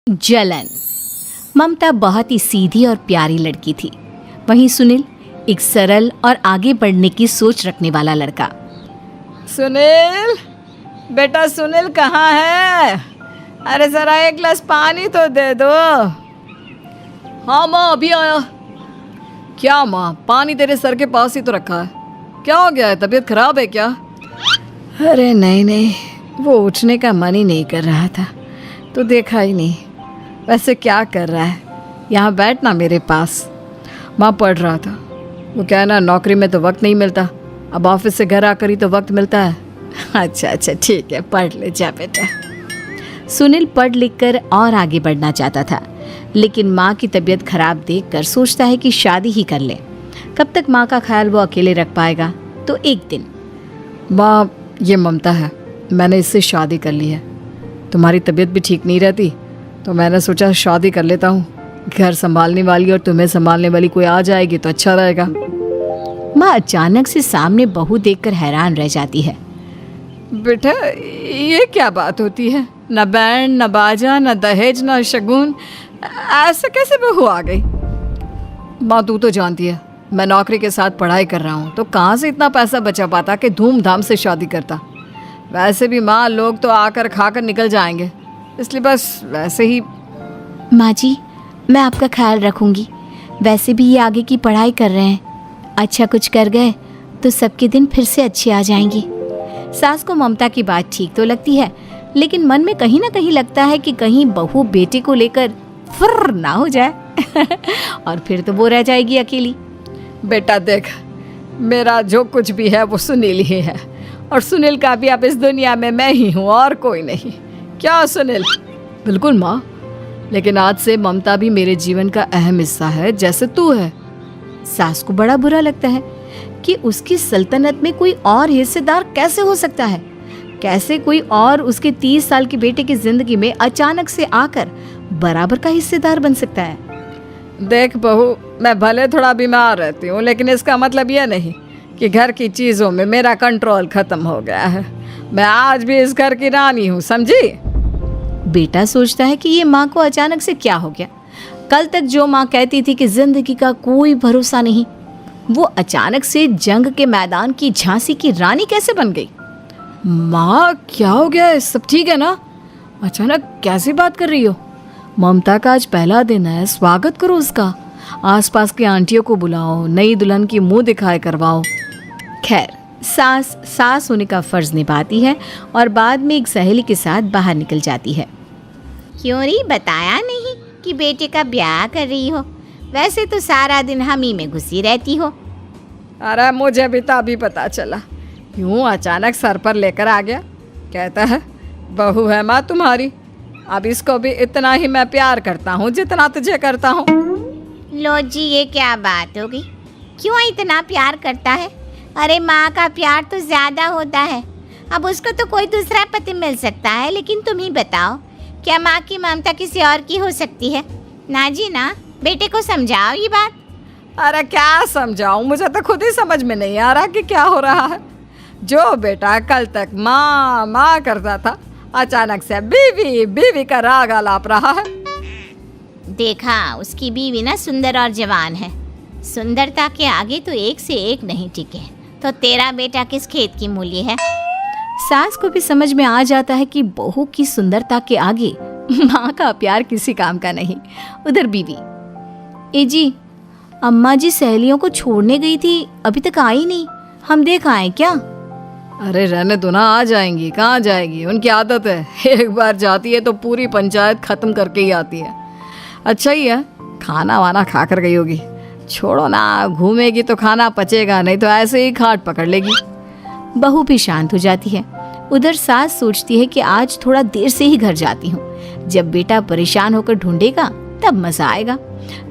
जलन। ममता बहुत ही सीधी और प्यारी लड़की थी, वहीं सुनील एक सरल और आगे बढ़ने की सोच रखने वाला लड़का। सुनील, बेटा सुनील कहाँ है? अरे जरा एक गिलास पानी तो दे दो। हाँ माँ, अभी आया। क्या माँ, पानी तेरे सर के पास ही तो रखा है, क्या हो गया है? तबीयत खराब है क्या? अरे नहीं नहीं, वो उठने का मन ही नहीं कर रहा था, तो देखा ही नहीं। वैसे क्या कर रहा है? यहाँ बैठ ना मेरे पास। माँ पढ़ रहा था। वो क्या है ना, नौकरी में तो वक्त नहीं मिलता, अब ऑफिस से घर आकर ही तो वक्त मिलता है। अच्छा अच्छा ठीक है, पढ़ ले जा बेटा। सुनील पढ़ लिख कर और आगे बढ़ना चाहता था, लेकिन माँ की तबीयत खराब देखकर सोचता है कि शादी ही कर ले। कब तक माँ का ख्याल वो अकेले रख पाएगा? तो एक दिन, माँ ये ममता है, मैंने इससे शादी कर ली है। तुम्हारी तबीयत भी ठीक नहीं रहती, तो मैंने सोचा शादी कर लेता हूँ। घर संभालने वाली और तुम्हें संभालने वाली कोई आ जाएगी तो अच्छा रहेगा। माँ अचानक से सामने बहू देखकर हैरान रह जाती है। बेटा ये क्या बात होती है? न बैंड, न बाजा, न दहेज, न शगुन, ऐसे कैसे बहू आ गई? माँ तू तो जानती है, मैं नौकरी के साथ पढ़ाई कर रहा हूँ, तो कहाँ से इतना पैसा बचा पाता कि धूमधाम से शादी करता। वैसे भी माँ, लोग तो आकर खाकर निकल जाएंगे, इसलिए बस वैसे ही। माँ जी, मैं आपका ख्याल रखूंगी। वैसे भी ये आगे की पढ़ाई कर रहे हैं, अच्छा कुछ कर गए तो सबके दिन फिर से अच्छे आ जाएंगे। सास को ममता की बात ठीक तो लगती है, लेकिन मन में कहीं ना कहीं लगता है कि कहीं बहू बेटे को लेकर फुर्र ना हो जाए और फिर तो वो रह जाएगी अकेली। बेटा देख, मेरा जो कुछ भी है वो सुनील ही है, और सुनील का भी अब इस दुनिया में मैं ही हूँ और कोई नहीं। क्या सुनील? बिल्कुल माँ, लेकिन आज से ममता भी मेरे जीवन का अहम हिस्सा है, जैसे तू है। सास को बड़ा बुरा लगता है कि उसकी सल्तनत में कोई और हिस्सेदार कैसे हो सकता है। कैसे कोई और उसके 30 साल के बेटे की जिंदगी में अचानक से आकर बराबर का हिस्सेदार बन सकता है। देख बहू, मैं भले थोड़ा बीमार रहती हूँ, लेकिन इसका मतलब यह नहीं कि घर की चीज़ों में मेरा कंट्रोल खत्म हो गया है। मैं आज भी इस घर की रानी हूँ, समझी? बेटा सोचता है कि ये माँ को अचानक से क्या हो गया। कल तक जो माँ कहती थी कि जिंदगी का कोई भरोसा नहीं, वो अचानक से जंग के मैदान की झांसी की रानी कैसे बन गई? माँ क्या हो गया है? सब ठीक है ना? अचानक कैसी बात कर रही हो? ममता का आज पहला दिन है, स्वागत करो उसका। आसपास की आंटियों को बुलाओ, नई दुल्हन की मुंह दिखाए करवाओ। खैर, सास होने का फर्ज निभाती है और बाद में एक सहेली के साथ बाहर निकल जाती है। क्यों री, बताया नहीं कि बेटे का ब्याह कर रही हो? वैसे तो सारा दिन हम ही में घुसी रहती हो। अरे मुझे भी तो अभी पता चला, यूं अचानक सर पर लेकर आ गया। कहता है बहू है माँ तुम्हारी, अब इसको भी इतना ही मैं प्यार करता हूँ जितना तुझे करता हूँ। लो जी, ये क्या बात होगी? क्यों इतना प्यार करता है? अरे माँ का प्यार तो ज़्यादा होता है। अब उसको तो कोई दूसरा पति मिल सकता है, लेकिन तुम ही बताओ, क्या माँ की ममता किसी और की हो सकती है? ना जी ना, बेटे को समझाओ ये बात। अरे क्या समझाऊं, मुझे तो खुद ही समझ में नहीं आ रहा कि क्या हो रहा है। जो बेटा कल तक माँ माँ करता था, अचानक से बीवी बीवी का राग आलाप रहा है। देखा, उसकी बीवी ना सुंदर और जवान है। सुंदरता के आगे तो एक से एक नहीं टिके, तो तेरा बेटा किस खेत की मूली है? सास को भी समझ में आ जाता है कि बहू की सुंदरता के आगे माँ का प्यार किसी काम का नहीं। उधर बीवी, ए जी, अम्मा जी सहेलियों को छोड़ने गई थी, अभी तक आई नहीं, हम देख आए क्या? अरे रहने दो ना, आ जाएंगी। कहाँ जाएगी, उनकी आदत है, एक बार जाती है तो पूरी पंचायत खत्म करके ही आती है। अच्छा ही है, खाना वाना खा कर गई होगी। छोड़ो ना, घूमेगी तो खाना पचेगा, नहीं तो ऐसे ही खाट पकड़ लेगी। बहू भी शांत हो जाती है। उधर सास सोचती है कि आज थोड़ा देर से ही घर जाती हूँ, जब बेटा परेशान होकर ढूंढेगा तब मजा आएगा।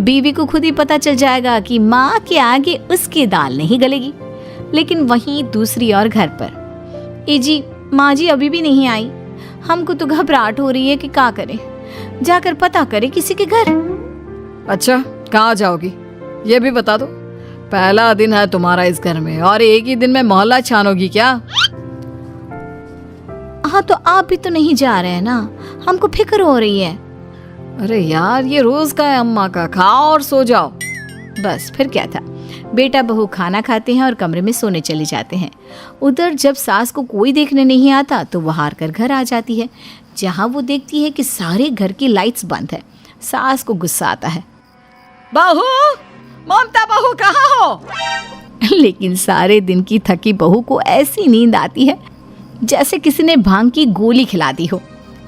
बीवी को खुद ही पता चल जाएगा कि माँ के आगे उसकी दाल नहीं गलेगी। लेकिन वहीं दूसरी ओर घर पर, ए जी, माँ जी अभी भी नहीं आई, हमको तो घबराहट हो रही है कि क्या करें, जाकर पता करें किसी के घर। अच्छा, कहाँ जाओगी ये भी बता दो। पहला दिन है तुम्हारा इस घर में और एक ही दिन में मोहल्ला छानोगी क्या? हाँ, तो आप भी तो नहीं जा रहे हैं ना, हमको फिक्र हो रही है। अरे यार, ये रोज का है अम्मा का, खाओ और सो जाओ। बस फिर क्या था। बेटा बहू खाना खाते हैं और कमरे में सोने चले जाते हैं। उधर जब सास को कोई देखने नहीं आता तो वो हार कर घर आ जाती है, जहाँ वो देखती है कि सारे घर की लाइट्स बंद है। सास को गुस्सा आता है। बहू, ममता बहू कहाँ हो? लेकिन सारे दिन की थकी बहू को ऐसी नींद आती है जैसे किसी ने भांग की गोली खिला दी हो।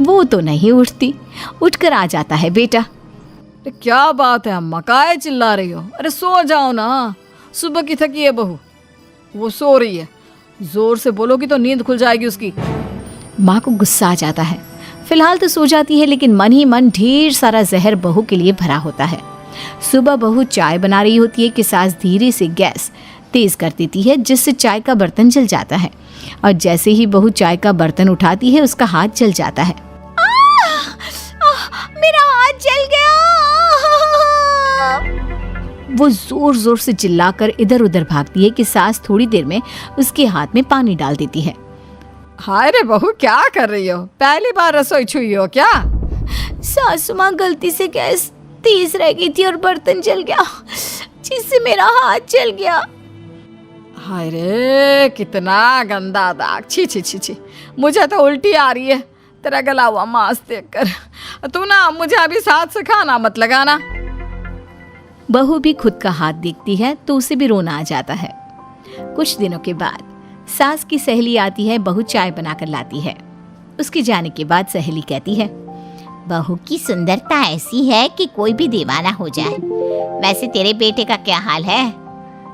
वो तो नहीं उठती। उठकर आ जाता है बेटा। अरे क्या बात है अम्मा, काहे चिल्ला रही हो? अरे सो जाओ ना, सुबह की थकी है बहू, वो सो रही है। जोर से बोलोगी तो नींद खुल जाएगी उसकी। माँ को गुस्सा आ जाता है। फिलहाल तो सो जाती है, लेकिन मन ही मन ढेर सारा जहर बहू के लिए भरा होता है। सुबह बहू चाय बना रही होती है कि सास धीरे से गैस तेज कर देती है, जिससे चाय का बर्तन जल जाता है। और जैसे ही बहू चाय का बर्तन उठाती है, उसका हाथ जल जाता है। मेरा हाथ जल गया। वो जोर जोर से चिल्लाकर इधर उधर भागती है कि सास थोड़ी देर में उसके हाथ में पानी डाल देती है। हाय रे बहू, क्या कर रही हो? पहली बार रसोई छुई हो क्या? सासू माँ गलती से गैस तेज रह गई थी और बर्तन जल गया, जिससे मेरा हाथ जल गया। हाय रे, कितना गंदा दाग। छी छी छी छी, मुझे तो उल्टी आ रही है तेरा गला हुआ मांस देखकर। तू ना मुझे अभी साथ से खाना मत लगाना। बहू भी खुद का हाथ देखती है तो उसे भी रोना आ जाता है। कुछ दिनों के बाद सास की सहेली आती है। बहू चाय बनाकर लाती है। उसके जाने के बाद सहेली कहती है, बहू की सुंदरता ऐसी है कि कोई भी दीवाना हो जाए। वैसे तेरे बेटे का क्या हाल है?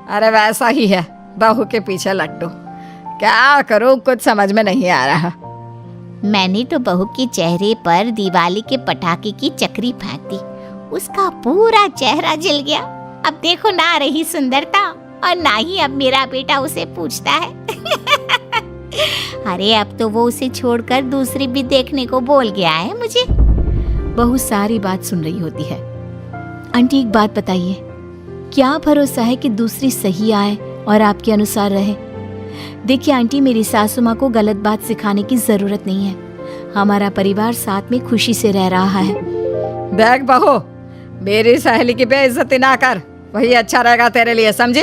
अरे वैसा ही है, बहू के पीछे लट्टू। क्या करूं, कुछ समझ में नहीं आ रहा। मैंने तो बहू के चेहरे पर दिवाली के पटाखे की चक्री फेंक दी, उसका पूरा चेहरा जल गया। अब देखो ना रही सुंदरता, और ना ही अब मेरा बेटा उसे पूछता है। अरे अब तो वो उसे छोड़कर दूसरी भी देखने को बोल गया है मुझे। बहू सारी बात सुन रही होती है। आंटी एक बात बताइए, क्या भरोसा है कि दूसरी सही आए और आपके अनुसार रहे? देखिए आंटी, मेरी सासू माँ को गलत बात सिखाने की जरूरत नहीं है। हमारा परिवार साथ में खुशी से रह रहा है। देख बहू, मेरी सहेली की बेइज्जती ना कर, वही अच्छा रहेगा तेरे लिए, समझी?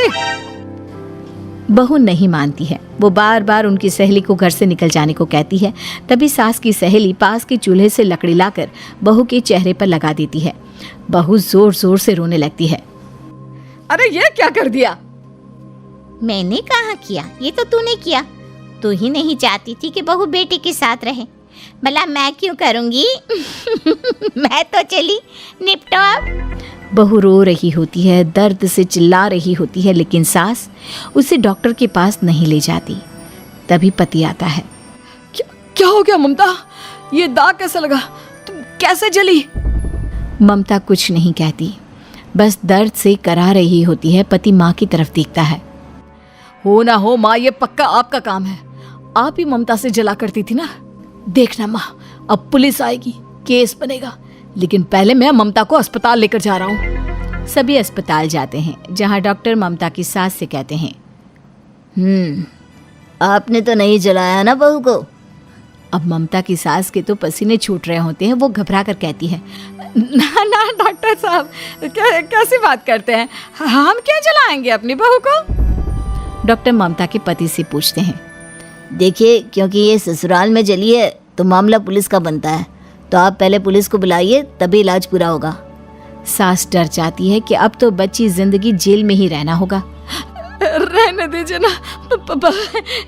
बहू नहीं मानती है। वो बार बार उनकी सहेली को घर से निकल जाने को कहती है। तभी सास की सहेली पास के चूल्हे से लकड़ी लाकर बहू के चेहरे पर लगा देती है। बहू जोर जोर से रोने लगती है। अरे ये क्या कर दिया? मैंने कहाँ किया, ये तो तूने किया। तू ही नहीं चाहती थी कि बहू बेटे के साथ रहे, भला मैं क्यों करूँगी? मैं तो चली, निपटो अब। बहू रो रही होती है, दर्द से चिल्ला रही होती है, लेकिन सास उसे डॉक्टर के पास नहीं ले जाती। तभी पति आता है। क्या हो गया ममता? ये दाग कैसे लगा? तुम कैसे जली? ममता कुछ नहीं कहती, बस दर्द से करा रही होती है। पति माँ की तरफ देखता है। हो ना हो माँ, ये पक्का आपका काम है। आप ही ममता से जला करती थी ना। देखना माँ, अब पुलिस आएगी, केस बनेगा, लेकिन पहले मैं ममता को अस्पताल लेकर जा रहा हूँ। सभी अस्पताल जाते हैं, जहाँ डॉक्टर ममता की सास से कहते हैं, आपने तो नहीं जलाया ना बहू को? अब ममता की सास के तो पसीने छूट रहे होते हैं। वो घबरा कर कहती है, ना ना डॉक्टर साहब, कैसी बात करते हैं? हम क्या जलाएंगे अपनी बहू को? डॉक्टर ममता के पति से पूछते हैं। देखिए, क्योंकि ये ससुराल में जली है तो मामला पुलिस का बनता है, तो आप पहले पुलिस को बुलाइए, तभी इलाज पूरा होगा। सास डर जाती है कि अब तो बच्ची जिंदगी जेल में ही रहना होगा। रहने दीजिए ना,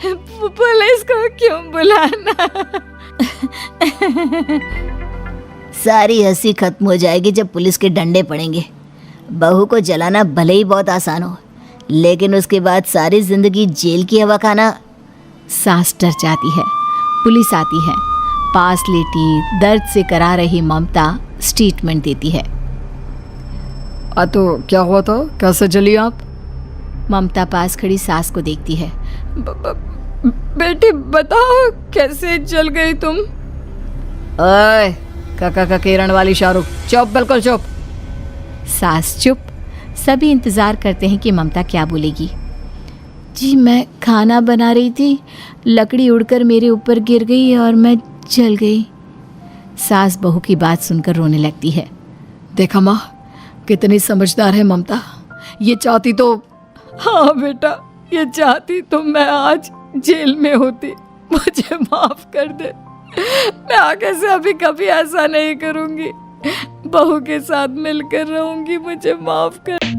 पुलिस को क्यों बुलाना? सारी हंसी खत्म हो जाएगी जब पुलिस के डंडे पड़ेंगे। बहू को जलाना भले ही बहुत आसान हो, लेकिन उसके बाद सारी जिंदगी जेल की हवा खाना। सास डर जाती है। पुलिस आती है। पास लेटी दर्द से करा रही ममता स्टेटमेंट देती है। तो क्या हुआ था? कैसे जली आप? ममता पास खड़ी सास को देखती है। बेटी बताओ, कैसे जल गई तुम? ओए, काका का किरण वाली शाहरुख, चुप, बिल्कुल चुप। सास चुप। सभी इंतजार करते हैं कि ममता क्या बोलेगी। जी मैं खाना बना रही थी, लकड़ी उड़कर मेरे ऊपर गिर गई और मैं जल गई। सास बहू की बात सुनकर रोने लगती है। देखा माँ, कितनी समझदार है ममता। ये चाहती तो, हाँ बेटा, ये चाहती तो मैं आज जेल में होती। मुझे माफ कर दे, मैं आगे से अभी कभी ऐसा नहीं करूंगी। बहू के साथ मिलकर रहूंगी, मुझे माफ कर।